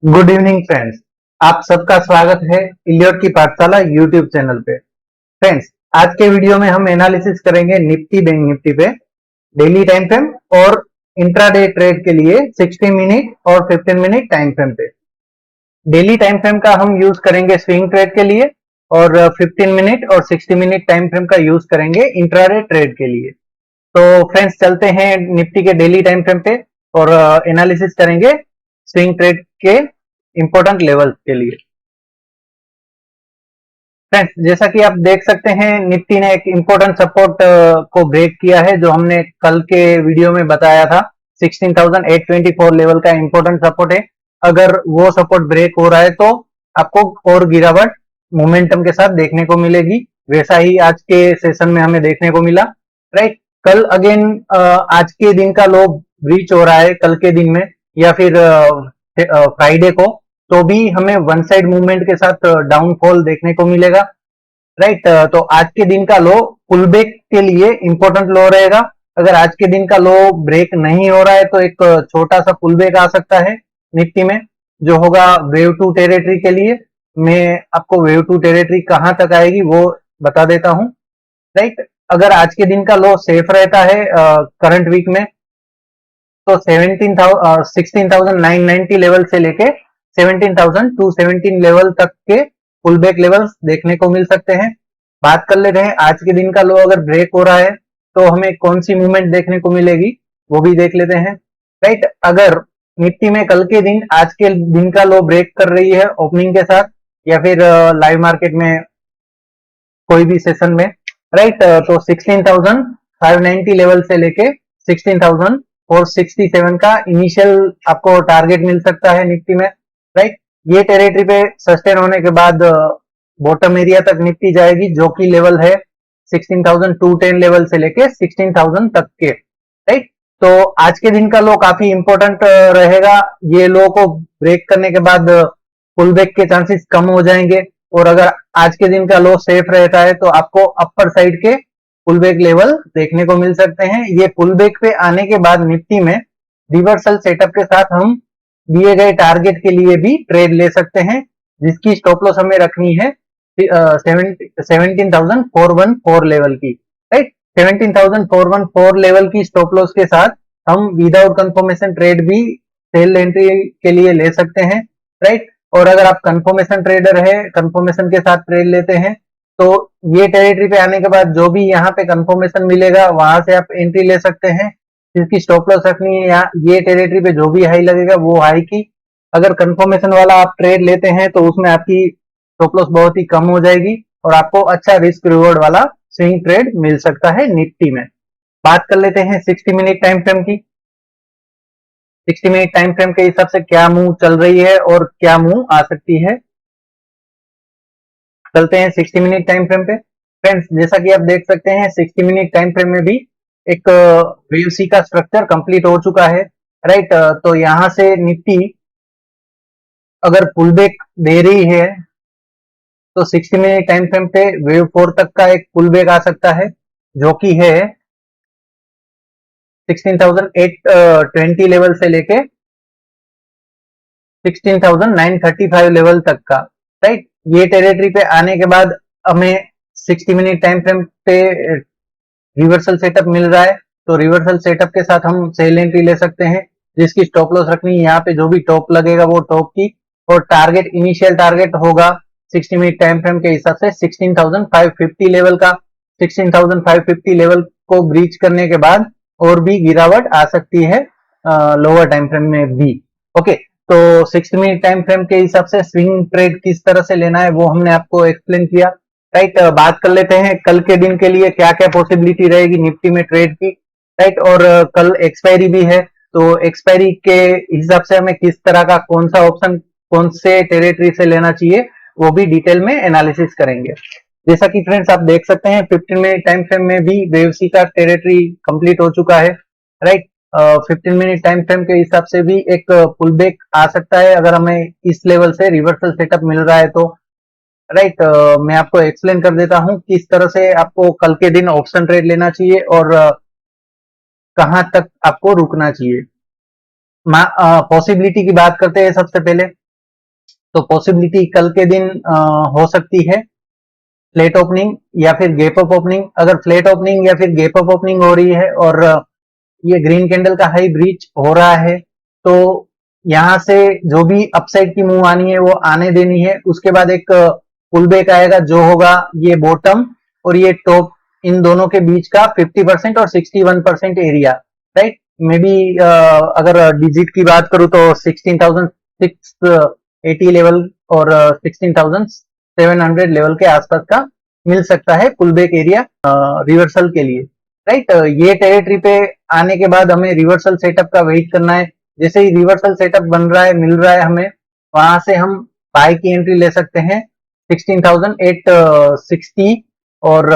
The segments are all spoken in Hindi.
Good evening friends. आप सबका स्वागत है इलियट की पाठशाला यूट्यूब चैनल पे। फ्रेंड्स, आज के वीडियो में हम एनालिसिस करेंगे निफ्टी बैंक निफ्टी पे डेली टाइम फ्रेम और इंट्राडे ट्रेड के लिए 60 मिनट और 15 मिनट टाइम फ्रेम पे। डेली टाइम फ्रेम का हम यूज करेंगे स्विंग ट्रेड के लिए और 15 मिनट और 60 मिनट टाइम फ्रेम का यूज करेंगे इंट्राडे ट्रेड के लिए। तो फ्रेंड्स, चलते हैं निफ्टी के डेली टाइम फ्रेम पे और एनालिसिस करेंगे स्विंग ट्रेड के इंपॉर्टेंट लेवल्स के लिए। फ्रेंड्स, जैसा कि आप देख सकते हैं निफ्टी ने एक इंपॉर्टेंट सपोर्ट को ब्रेक किया है, जो हमने कल के वीडियो में बताया था। 16,824 लेवल का इंपॉर्टेंट सपोर्ट है। अगर वो सपोर्ट ब्रेक हो रहा है तो आपको और गिरावट मोमेंटम के साथ देखने को मिलेगी। वैसा ही आज के सेशन में हमें देखने को मिला। राइट, कल अगेन आज के दिन का लो ब्रीच हो रहा है कल के दिन में या फिर फ्राइडे को, तो भी हमें वन साइड मूवमेंट के साथ डाउनफॉल देखने को मिलेगा। राइट, तो आज के दिन का लो पुल बैक के लिए इंपॉर्टेंट लो रहेगा। अगर आज के दिन का लो ब्रेक नहीं हो रहा है तो एक छोटा सा पुल बैक आ सकता है निफ्टी में, जो होगा वेव टू टेरिटरी के लिए। मैं आपको वेव टू टेरिटरी कहां तक आएगी वो बता देता हूं। राइट, अगर आज के दिन का लो सेफ रहता है करंट वीक में, तो 16,990 लेवल से लेके 17,217 लेवल तक के पुल बैक लेवल्स देखने को मिल सकते हैं। बात कर लेते हैं आज के दिन का लो अगर ब्रेक हो रहा है तो हमें कौन सी मूवमेंट देखने को मिलेगी, वो भी देख लेते हैं। राइट, अगर निफ्टी में कल के दिन आज के दिन का लो ब्रेक कर रही है ओपनिंग के साथ या फिर लाइव मार्केट में कोई भी सेशन में, राइट, तो 16,590 लेवल से लेके 16,467 का इनिशियल आपको टारगेट मिल सकता है निफ्टी में। राइट, ये टेरिटरी पे सस्टेन होने के बाद बॉटम एरिया तक निफ्टी जाएगी, जो कि लेवल है 16,210 लेवल से लेके 16,000 तक के। राइट, तो आज के दिन का लो काफी इंपॉर्टेंट रहेगा। ये लो को ब्रेक करने के बाद पुल बैक के चांसेस कम हो जाएंगे, और अगर आज के दिन का लो सेफ रहता है तो आपको अपर साइड के पुल बैक लेवल देखने को मिल सकते हैं। ये पुल बैक पे आने के बाद निफ्टी में रिवर्सल सेटअप के साथ हम दिए गए टारगेट के लिए भी ट्रेड ले सकते हैं, जिसकी स्टॉप लॉस हमें रखनी है 17,414 लेवल की। राइट, 17,414 लेवल की स्टॉप लॉस के साथ हम विदाउट कंफर्मेशन ट्रेड भी सेल एंट्री के लिए ले सकते हैं। राइट, और अगर आप कंफर्मेशन ट्रेडर है, कंफर्मेशन के साथ ट्रेड लेते हैं, तो ये टेरिटरी पे आने के बाद जो भी यहाँ पे कंफर्मेशन मिलेगा वहां से आप एंट्री ले सकते हैं, जिसकी स्टॉप लॉस रखनी है यहाँ ये टेरिटरी पे जो भी हाई लगेगा वो हाई की। अगर कंफर्मेशन वाला आप ट्रेड लेते हैं तो उसमें आपकी स्टॉप लॉस बहुत ही कम हो जाएगी और आपको अच्छा रिस्क रिवॉर्ड वाला स्विंग ट्रेड मिल सकता है निफ्टी में। बात कर लेते हैं 60 मिनट टाइम फ्रेम की। 60 मिनट टाइम फ्रेम के हिसाब से क्या मूव चल रही है और क्या मूव आ सकती है, चलते हैं 60 मिनट टाइम फ्रेम पे। फ्रेंड्स, जैसा कि आप देख सकते हैं 60 मिनट टाइम फ्रेम में भी एक वेव सी का स्ट्रक्चर कंप्लीट हो चुका है। राइट, तो यहां से निफ्टी अगर पुल बैक दे रही है तो 60 मिनट टाइम फ्रेम पे वेव 4 तक का एक पुल बैक आ सकता है, जो कि है 16,820 लेवल से लेके 16,935 लेवल तक का। राइट, ये टेरिटरी पे आने के बाद हमें 60 मिनट टाइम फ्रेम पे रिवर्सल सेटअप मिल रहा है, तो रिवर्सल सेटअप के साथ हम सेल एंट्री ले सकते हैं, जिसकी स्टॉप लॉस रखनी है यहाँ पे जो भी टॉप लगेगा वो टॉप की, और टारगेट इनिशियल टारगेट होगा 60 मिनट टाइम फ्रेम के हिसाब से 16,550 लेवल का। 16,550 लेवल को ब्रीच करने के बाद और भी गिरावट आ सकती है लोअर टाइम फ्रेम में भी। ओके, तो 60 मिनट टाइम फ्रेम के हिसाब से स्विंग ट्रेड किस तरह से लेना है वो हमने आपको एक्सप्लेन किया। राइट, बात कर लेते हैं कल के दिन के लिए क्या क्या पॉसिबिलिटी रहेगी निफ्टी में ट्रेड की। राइट, और कल एक्सपायरी भी है, तो एक्सपायरी के हिसाब से हमें किस तरह का कौन सा ऑप्शन कौन से टेरिटरी से लेना चाहिए वो भी डिटेल में एनालिसिस करेंगे। जैसा कि फ्रेंड्स आप देख सकते हैं 15 मिनट टाइम फ्रेम में भी वेव सी का टेरिटरी कंप्लीट हो चुका है। राइट, 15 मिनट टाइम फ्रेम के हिसाब से भी एक पुल बैक आ सकता है अगर हमें इस लेवल से रिवर्सल सेटअप मिल रहा है तो। राइट, मैं आपको एक्सप्लेन कर देता हूं किस तरह से आपको कल के दिन ऑप्शन ट्रेड लेना चाहिए और कहां तक आपको रुकना चाहिए। पॉसिबिलिटी की बात करते हैं सबसे पहले। तो पॉसिबिलिटी कल के दिन हो सकती है फ्लैट ओपनिंग या फिर गैप अप ओपनिंग। अगर फ्लैट ओपनिंग या फिर गैप अप ओपनिंग हो रही है और ये ग्रीन कैंडल का हाई ब्रीच हो रहा है, तो यहां से जो भी अपसाइड की मूव आनी है वो आने देनी है। उसके बाद एक पुल बैक आएगा जो होगा ये बॉटम और ये टॉप, इन दोनों के बीच का 50% और 61% एरिया, राइट। मे बी अगर डिजिट की बात करूं तो 16,680 लेवल और 16,700 लेवल के आसपास का मिल सकता है पुल बैक एरिया रिवर्सल के लिए, राइट। ये टेरिटरी पे आने के बाद हमें रिवर्सल सेटअप का वेट करना है। जैसे ही रिवर्सल सेटअप बन रहा है, मिल रहा है हमें, वहां से हम बाय की एंट्री ले सकते हैं 16,860 और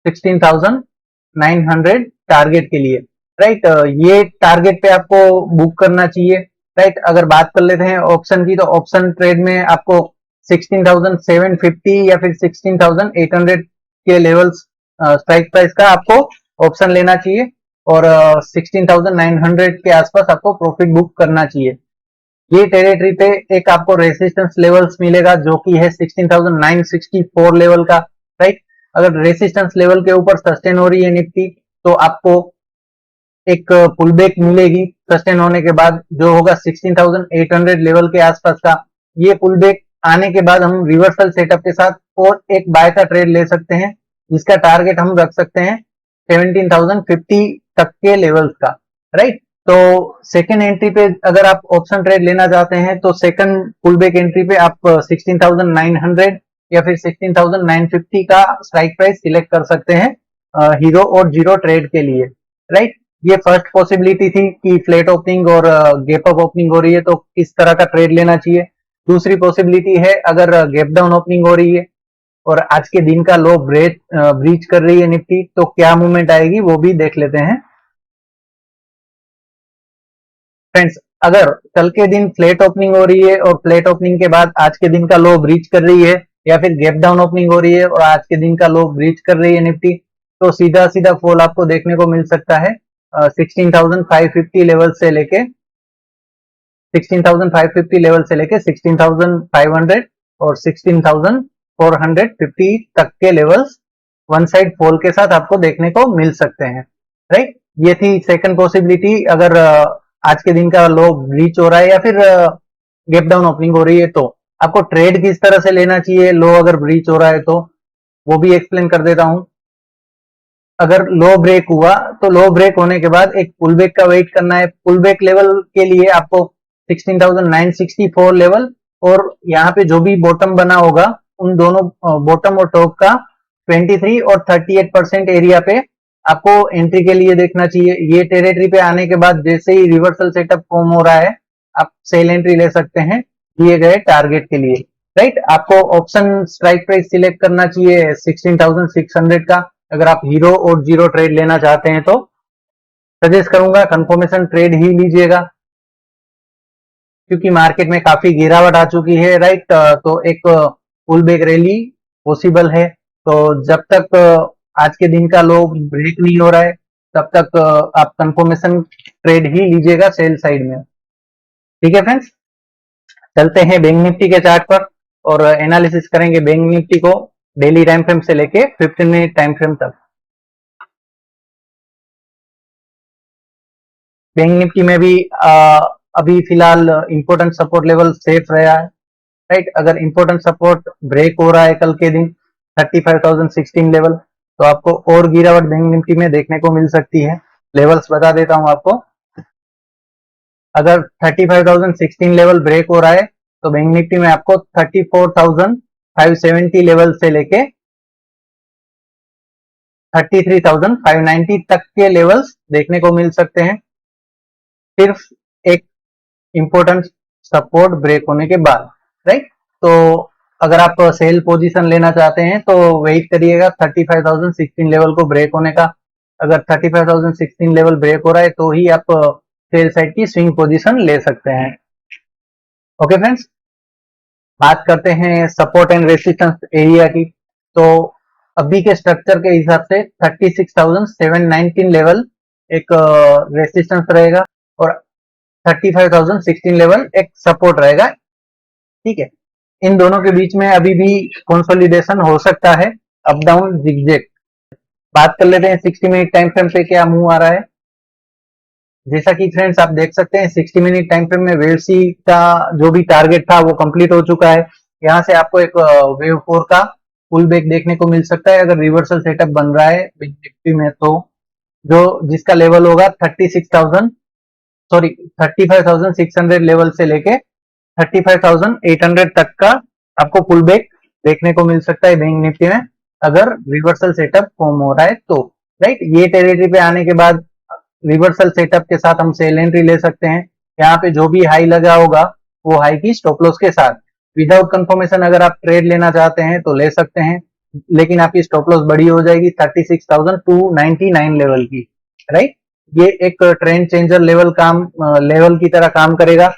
16,900 टारगेट के लिए, राइट। ये टारगेट पे आपको बुक करना चाहिए, राइट। अगर बात कर लेते हैं ऑप्शन की, तो ऑप्शन ट्रेड में आपको 16,750 या फिर 16,800 के लेवल्स स्ट्राइक प्राइस का आपको ऑप्शन लेना चाहिए और 16,900 के आसपास आपको प्रॉफिट बुक करना चाहिए। ये टेरिटरी पे एक आपको रेसिस्टेंस लेवल्स मिलेगा जो कि है 16,964 लेवल का, राइट। अगर रेसिस्टेंस लेवल के ऊपर सस्टेन हो रही है निफ्टी, तो आपको एक पुल बैक मिलेगी सस्टेन होने के बाद, जो होगा 16,800 लेवल के आसपास का। ये पुल बैक आने के बाद हम रिवर्सल सेटअप के साथ और एक बाय का ट्रेड ले सकते हैं, जिसका टारगेट हम रख सकते हैं 17,050 तक के लेवल्स का, राइट। तो सेकेंड एंट्री पे अगर आप ऑप्शन ट्रेड लेना चाहते हैं, तो सेकंड पुल बैक एंट्री पे आप 16,900 या फिर 16,950 का स्ट्राइक प्राइस सिलेक्ट कर सकते हैं हीरो और जीरो ट्रेड के लिए, राइट। ये फर्स्ट पॉसिबिलिटी थी कि फ्लैट ओपनिंग और गैप अप ओपनिंग हो रही है तो किस तरह का ट्रेड लेना चाहिए। दूसरी पॉसिबिलिटी है अगर गैप डाउन ओपनिंग हो रही है और आज के दिन का लो ब्रीच कर रही है निफ्टी, तो क्या मूवमेंट आएगी वो भी देख लेते हैं फ्रेंड्स। अगर कल के दिन फ्लैट ओपनिंग हो रही है और फ्लैट ओपनिंग के बाद आज के दिन का लो ब्रीच कर रही है, या फिर गैप डाउन ओपनिंग हो रही है और आज के दिन का लो ब्रीच कर रही है निफ्टी, तो सीधा सीधा फॉल आपको देखने को मिल सकता है 16,550 लेवल से लेके 16,550 लेवल से लेके 16,500 और 16,450 तक के लेवल्स वन साइड फॉल के साथ आपको देखने को मिल सकते हैं, राइट। ये थी सेकंड पॉसिबिलिटी अगर आज के दिन का लो ब्रीच हो रहा है या फिर गैप डाउन ओपनिंग हो रही है, तो आपको ट्रेड किस तरह से लेना चाहिए लो अगर ब्रीच हो रहा है तो, वो भी एक्सप्लेन कर देता हूं। अगर लो ब्रेक हुआ तो लो ब्रेक होने के बाद एक पुल बैक का वेट करना है। पुल बैक लेवल के लिए आपको 16,964 लेवल और यहाँ पे जो भी बॉटम बना होगा उन दोनों बॉटम और टॉप का 23 और 38% एरिया पे आपको एंट्री के लिए देखना चाहिए। ये टेरिटरी पे आने के बाद जैसे ही रिवर्सल सेटअप फॉर्म हो रहा है, आप सेल एंट्री ले सकते हैं दिए गए टारगेट के लिए, राइट। आपको ऑप्शन स्ट्राइक प्राइस सिलेक्ट करना चाहिए 16,600 का। अगर आप हीरो और जीरो ट्रेड लेना चाहते हैं तो सजेस्ट करूंगा कंफर्मेशन ट्रेड ही लीजिएगा, क्योंकि मार्केट में काफी गिरावट आ चुकी है, राइट। तो एक पुल बैक रैली पॉसिबल है, तो जब तक आज के दिन का लो ब्रेक नहीं हो रहा है तब तक आप कंफर्मेशन ट्रेड ही लीजिएगा सेल साइड में, ठीक है फ्रेंड्स। चलते हैं बैंक निफ्टी के चार्ट पर और एनालिसिस करेंगे बैंक निफ्टी को डेली टाइम फ्रेम से लेके 15 मिनट टाइम फ्रेम तक। बैंक निफ्टी में भी अभी फिलहाल इंपोर्टेंट सपोर्ट लेवल सेफ रहा है, राइट। अगर इंपोर्टेंट सपोर्ट ब्रेक हो रहा है कल के दिन 35,016 लेवल, तो आपको और गिरावट बैंक निफ्टी में देखने को मिल सकती है। लेवल्स बता देता हूं आपको। अगर 35,016 लेवल ब्रेक हो रहा है तो बैंक निफ्टी में आपको 34,570 लेवल से लेके 33,590 तक के लेवल्स देखने को मिल सकते हैं, सिर्फ एक इंपोर्टेंट सपोर्ट ब्रेक होने के बाद, राइट। तो अगर आप सेल पोजीशन लेना चाहते हैं तो वेट करिएगा 35,016 लेवल को ब्रेक होने का। अगर 35,016 लेवल ब्रेक हो रहा है तो ही आप सेल साइड की स्विंग पोजीशन ले सकते हैं। ओके फ्रेंड्स, बात करते हैं सपोर्ट एंड रेसिस्टेंस एरिया की। तो अभी के स्ट्रक्चर के हिसाब से 36,719 लेवल एक रेसिस्टेंस रहेगा और 35,016 लेवल एक सपोर्ट रहेगा ठीक है। इन दोनों के बीच में अभी भी कंसोलिडेशन हो सकता है, अप डाउन जिगजैग। बात कर लेते हैं 60 मिनट टाइम फ्रेम पे क्या मूव आ रहा है। जैसा कि फ्रेंड्स आप देख सकते हैं 60 मिनट टाइम फ्रेम में वेव सी का जो भी टारगेट था वो कंप्लीट हो चुका है। यहाँ से आपको एक वेव 4 का पुल बैक देखने को मिल सकता है अगर रिवर्सल सेटअप बन रहा है निफ्टी में, तो जो जिसका लेवल होगा 35,600 लेवल से लेके 35,800 तक का आपको पुल बैक देखने को मिल सकता है बैंक निफ्टी में अगर रिवर्सल सेटअप फॉर्म हो रहा है तो। राइट, ये टेरिटरी पे आने के बाद रिवर्सल सेटअप के साथ हम सेल एंट्री ले सकते हैं। यहाँ पे जो भी हाई लगा होगा वो हाई की स्टॉप लॉस के साथ, विदाउट कंफर्मेशन अगर आप ट्रेड लेना चाहते हैं तो ले सकते हैं, लेकिन आपकी स्टॉप लॉस बड़ी हो जाएगी 36,299 लेवल की। राइट, ये एक ट्रेंड चेंजर लेवल की तरह काम करेगा।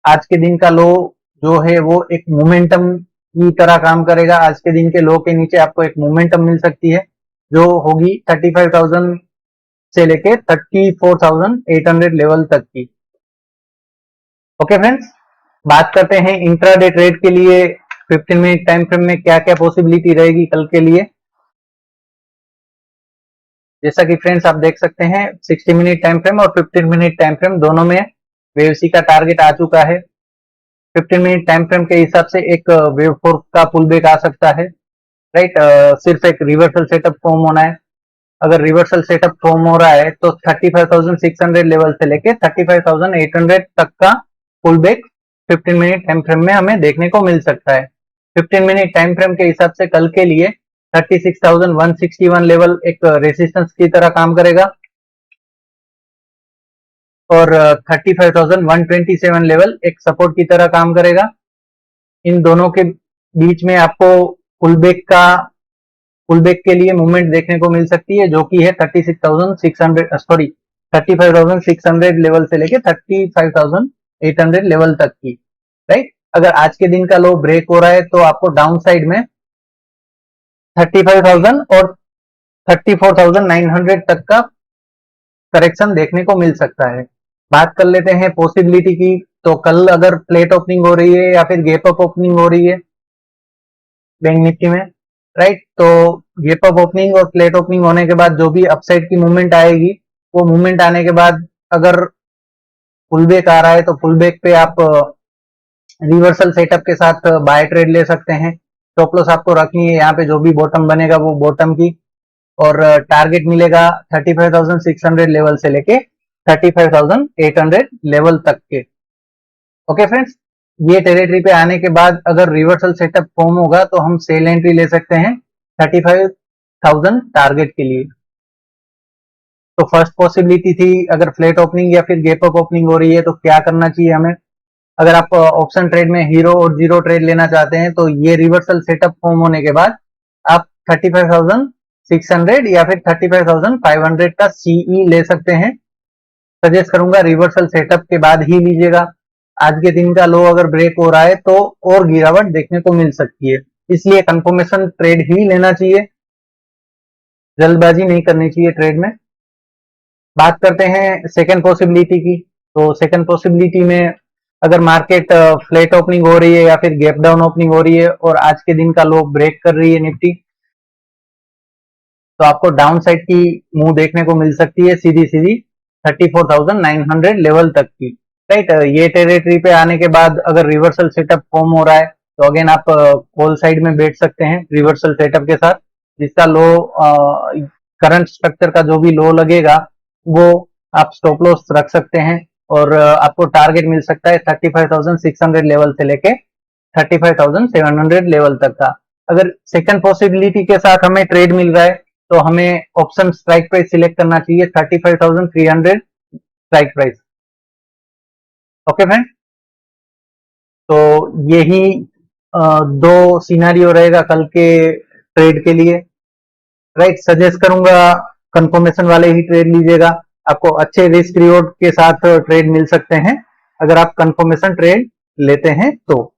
आज के दिन का लो जो है वो एक मोमेंटम की तरह काम करेगा। आज के दिन के लो के नीचे आपको एक मोमेंटम मिल सकती है जो होगी 35,000 से लेके 34,800 लेवल तक की। ओके फ्रेंड्स, बात करते हैं इंट्राडे ट्रेड के लिए 15 मिनट टाइम फ्रेम में क्या क्या पॉसिबिलिटी रहेगी कल के लिए। जैसा कि फ्रेंड्स आप देख सकते हैं 60 मिनट टाइम फ्रेम और 15 मिनट टाइम फ्रेम दोनों में वेव सी का टारगेट आ चुका है। 15 मिनट टाइम फ्रेम के हिसाब से एक वेव 4 का पुल बैक आ सकता है। राइट, सिर्फ एक रिवर्सल सेटअप फॉर्म होना है। अगर रिवर्सल सेटअप फॉर्म हो रहा है तो 35,600 लेवल से लेके 35,800 तक का pull back 15 minute time frame में हमें देखने को मिल सकता है। 15 मिनट टाइम फ्रेम के हिसाब से कल के लिए 36,161 लेवल एक रेसिस्टेंस की तरह काम करेगा और 35,127 लेवल एक सपोर्ट की तरह काम करेगा। इन दोनों के बीच में आपको पुल बैक के लिए मूवमेंट देखने को मिल सकती है जो कि है 35,600 लेवल से लेके 35,800 लेवल तक की। राइट, अगर आज के दिन का लो ब्रेक हो रहा है तो आपको डाउन साइड में 35,000 और 34,900 तक का करेक्शन देखने को मिल सकता है। बात कर लेते हैं पॉसिबिलिटी की, तो कल अगर फ्लैट ओपनिंग हो रही है या फिर गैप अप ओपनिंग हो रही है बैंक निफ्टी में, राइट, तो गैप अप ओपनिंग और फ्लैट ओपनिंग होने के बाद जो भी अपसाइड की मूवमेंट आएगी वो मूवमेंट आने के बाद अगर पुल बैक आ रहा है तो पुल बैक पे आप रिवर्सल सेटअप के साथ बाय ट्रेड ले सकते हैं। स्टॉप लॉस आपको रखनी है यहाँ पे जो भी बॉटम बनेगा वो बॉटम की, और टारगेट मिलेगा 35,600 लेवल से लेके 35,800 लेवल तक के। ओके फ्रेंड्स, ये टेरिटरी पे आने के बाद अगर रिवर्सल सेटअप फॉर्म होगा तो हम सेल एंट्री ले सकते हैं 35,000 टारगेट के लिए। तो फर्स्ट पॉसिबिलिटी थी अगर फ्लैट ओपनिंग या फिर गैप अप ओपनिंग हो रही है तो क्या करना चाहिए हमें। अगर आप ऑप्शन ट्रेड में हीरो और जीरो ट्रेड लेना चाहते हैं तो ये रिवर्सल सेटअप फॉर्म होने के बाद आप 35,600 या फिर 35,500 का सीई ले सकते हैं। सजेस्ट करूंगा रिवर्सल सेटअप के बाद ही लीजिएगा। आज के दिन का लो अगर ब्रेक हो रहा है तो और गिरावट देखने को मिल सकती है, इसलिए कंफर्मेशन ट्रेड ही लेना चाहिए, जल्दबाजी नहीं करनी चाहिए ट्रेड में। बात करते हैं सेकंड पॉसिबिलिटी की, तो सेकंड पॉसिबिलिटी में अगर मार्केट फ्लैट ओपनिंग हो रही है या फिर गैप डाउन ओपनिंग हो रही है और आज के दिन का लो ब्रेक कर रही है निफ्टी, तो आपको डाउन साइड की मूव देखने को मिल सकती है सीधी सीधी 34,900 लेवल तक की। राइट, ये टेरिटरी पे आने के बाद अगर रिवर्सल सेटअप फॉर्म हो रहा है तो अगेन आप कॉल साइड में बैठ सकते हैं रिवर्सल सेटअप के साथ, जिसका लो करंट स्ट्रक्चर का जो भी लो लगेगा वो आप स्टॉप लॉस रख सकते हैं और आपको टारगेट मिल सकता है 35,600 लेवल से लेके 35,700 लेवल तक का। अगर सेकंड पॉसिबिलिटी के साथ हमें ट्रेड मिल रहा है तो हमें ऑप्शन स्ट्राइक प्राइस सिलेक्ट करना चाहिए 35,300 स्ट्राइक प्राइस। ओके फ्रेंड, तो यही दो सिनारियो रहेगा कल के ट्रेड के लिए। राइट, सजेस्ट करूंगा कंफर्मेशन वाले ही ट्रेड लीजिएगा, आपको अच्छे रिस्क रिवॉर्ड के साथ ट्रेड मिल सकते हैं अगर आप कंफर्मेशन ट्रेड लेते हैं तो।